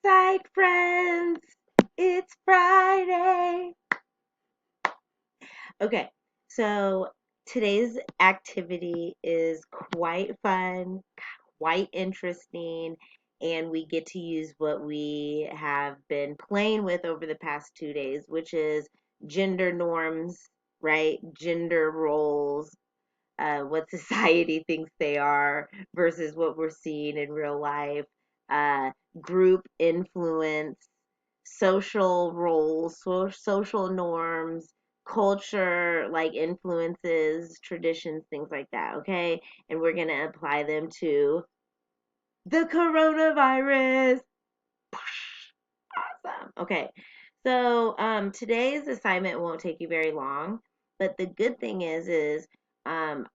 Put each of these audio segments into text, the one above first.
Psych friends, it's Friday. Okay, so today's activity is quite fun, quite interesting, and we get to use what we have been playing with over the past 2 days, which is gender norms, right? Gender roles, what society thinks they are versus what we're seeing in real life, uh, group influence, social roles, social norms, culture, like influences, traditions, things like that, okay? And we're going to apply them to the coronavirus. Awesome. Okay. So today's assignment won't take you very long, but the good thing is um,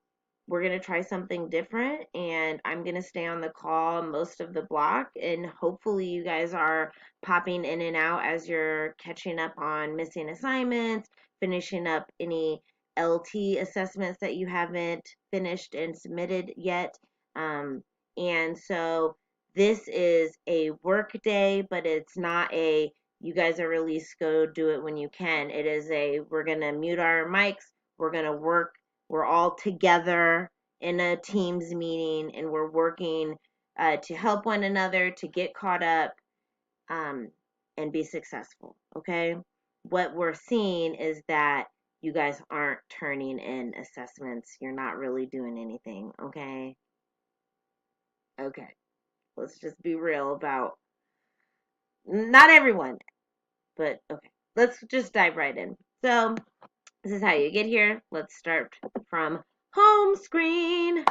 we're going to try something different, and I'm going to stay on the call most of the block, and hopefully you guys are popping in and out as you're catching up on missing assignments, finishing up any LT assessments that you haven't finished and submitted yet. And so this is a work day, but it's not a you guys are released, go do it when you can. It is a we're going to mute our mics, we're going to work, we're all together in a Teams meeting, and we're working to help one another to get caught up, um, and be successful. Okay. What we're seeing is that you guys aren't turning in assessments. You're not really doing anything. Okay. Okay. Let's just be real about not everyone, but okay. Let's just dive right in. So, this is how you get here. Let's start from home screen.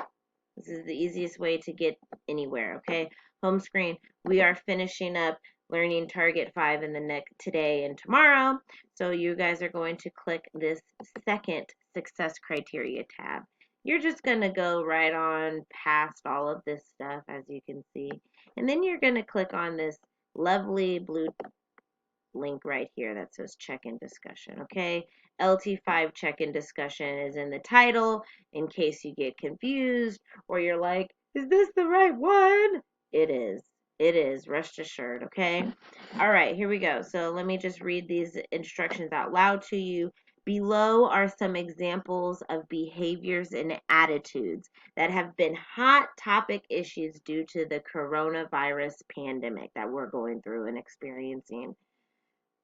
This is the easiest way to get anywhere, okay? Home screen. We are finishing up learning target 5 in the next today and tomorrow. So you guys are going to click this second success criteria tab. You're just going to go right on past all of this stuff, as you can see. And then you're going to click on this lovely blue link right here that says check-in discussion, okay? LT5 check-in discussion is in the title in case you get confused or you're like, is this the right one? It is. It is, rest assured, okay? All right, here we go. So let me just read these instructions out loud to you. Below are some examples of behaviors and attitudes that have been hot topic issues due to the coronavirus pandemic that we're going through and experiencing.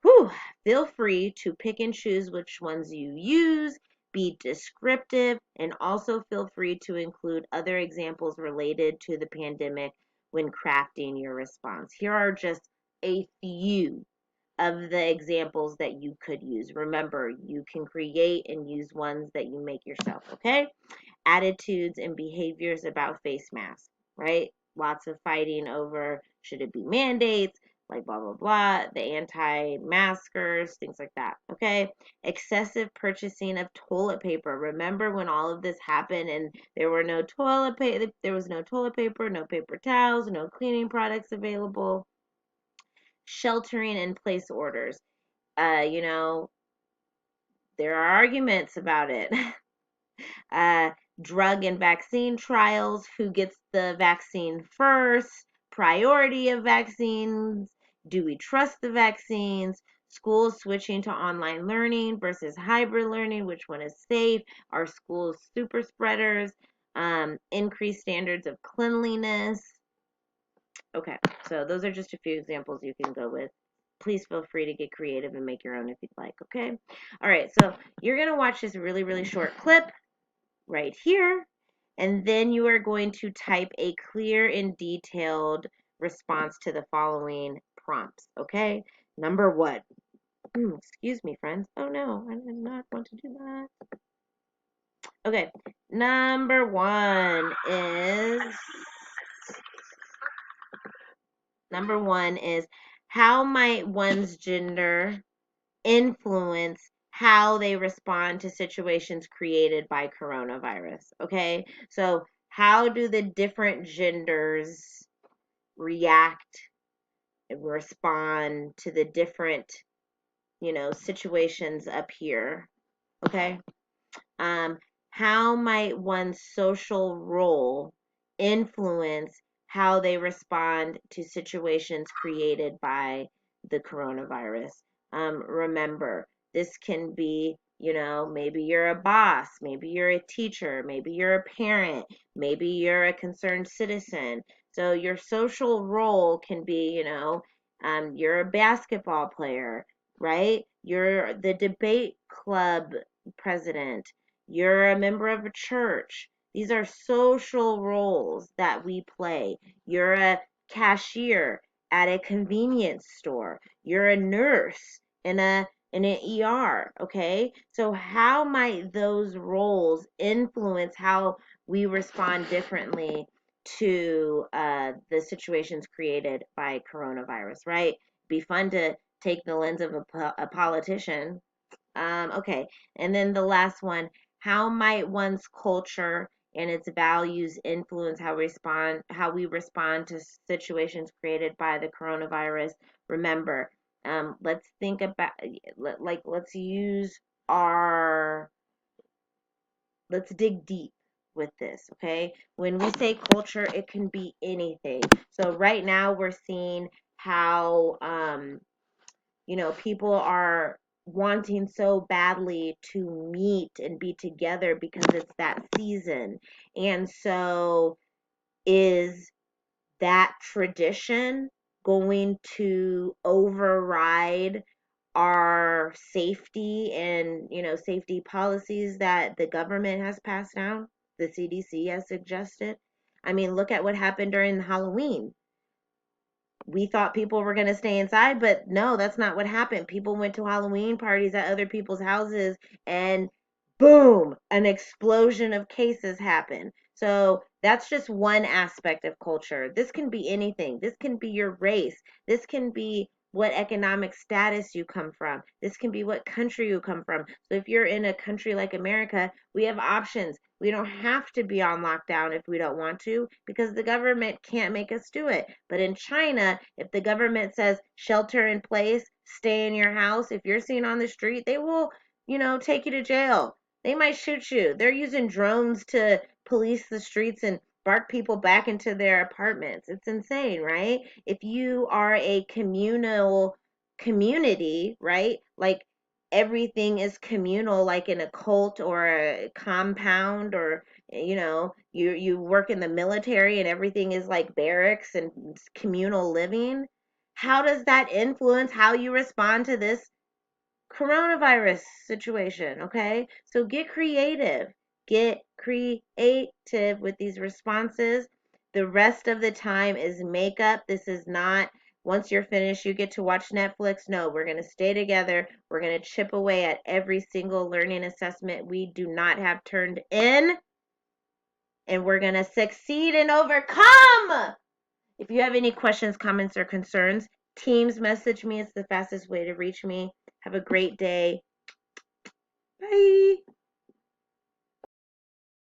Whew, feel free to pick and choose which ones you use, be descriptive, and also feel free to include other examples related to the pandemic when crafting your response. Here are just a few of the examples that you could use. Remember, you can create and use ones that you make yourself, okay? Attitudes and behaviors about face masks, right? Lots of fighting over should it be mandates, like blah, blah, blah, the anti-maskers, things like that, okay? Excessive purchasing of toilet paper. Remember when all of this happened and there were no toilet paper, there was no toilet paper, no paper towels, no cleaning products available. Sheltering in place orders. You know, there are arguments about it. uh, Drug and vaccine trials, who gets the vaccine first, priority of vaccines, do we trust the vaccines, schools switching to online learning versus hybrid learning, which one is safe, are schools super spreaders, increased standards of cleanliness. Okay, so those are just a few examples you can go with. Please feel free to get creative and make your own if you'd like, okay? All right, so you're going to watch this really, really short clip right here, and then you are going to type a clear and detailed response to the following prompts, okay? Number one, excuse me, friends. Oh no, I did not want to do that. Okay, number one is how might one's gender influence how they respond to situations created by coronavirus. Okay, so how do the different genders react and respond to the different, situations up here? Okay, how might one's social role influence how they respond to situations created by the coronavirus. Remember, this can be, maybe you're a boss, maybe you're a teacher, maybe you're a parent, maybe you're a concerned citizen. So your social role can be, you're a basketball player, right? You're the debate club president. You're a member of a church. These are social roles that we play. You're a cashier at a convenience store. You're a nurse in an ER, okay? So how might those roles influence how we respond differently to the situations created by coronavirus, right? Be fun to take the lens of a politician. Okay, and then the last one, how might one's culture and its values influence how we respond to situations created by the coronavirus? Remember, let's think about let's use our let's dig deep with this, okay? When we say culture, it can be anything. So right now we're seeing how people are wanting so badly to meet and be together because it's that season. And so is that tradition going to override our safety and, safety policies that the government has passed down, the CDC has suggested? I mean, look at what happened during Halloween. We thought people were going to stay inside, but no, that's not what happened. People went to Halloween parties at other people's houses, and boom, an explosion of cases happened. So that's just one aspect of culture. This can be anything. This can be your race. This can be what economic status you come from. This can be what country you come from. So if you're in a country like America, we have options. We don't have to be on lockdown if we don't want to because the government can't make us do it. But in China, if the government says shelter in place, stay in your house, if you're seen on the street, they will, take you to jail. They might shoot you. They're using drones to police the streets and bark people back into their apartments. It's insane, right? If you are a communal community, right? Like everything is communal, like in a cult or a compound, or you work in the military and everything is like barracks and communal living. How does that influence how you respond to this coronavirus situation? Okay, so get creative. Get creative with these responses. The rest of the time is makeup. This is not, once you're finished, you get to watch Netflix. No, we're going to stay together. We're going to chip away at every single learning assessment we do not have turned in, and we're going to succeed and overcome. If you have any questions, comments, or concerns, Teams message me. It's the fastest way to reach me. Have a great day. Bye.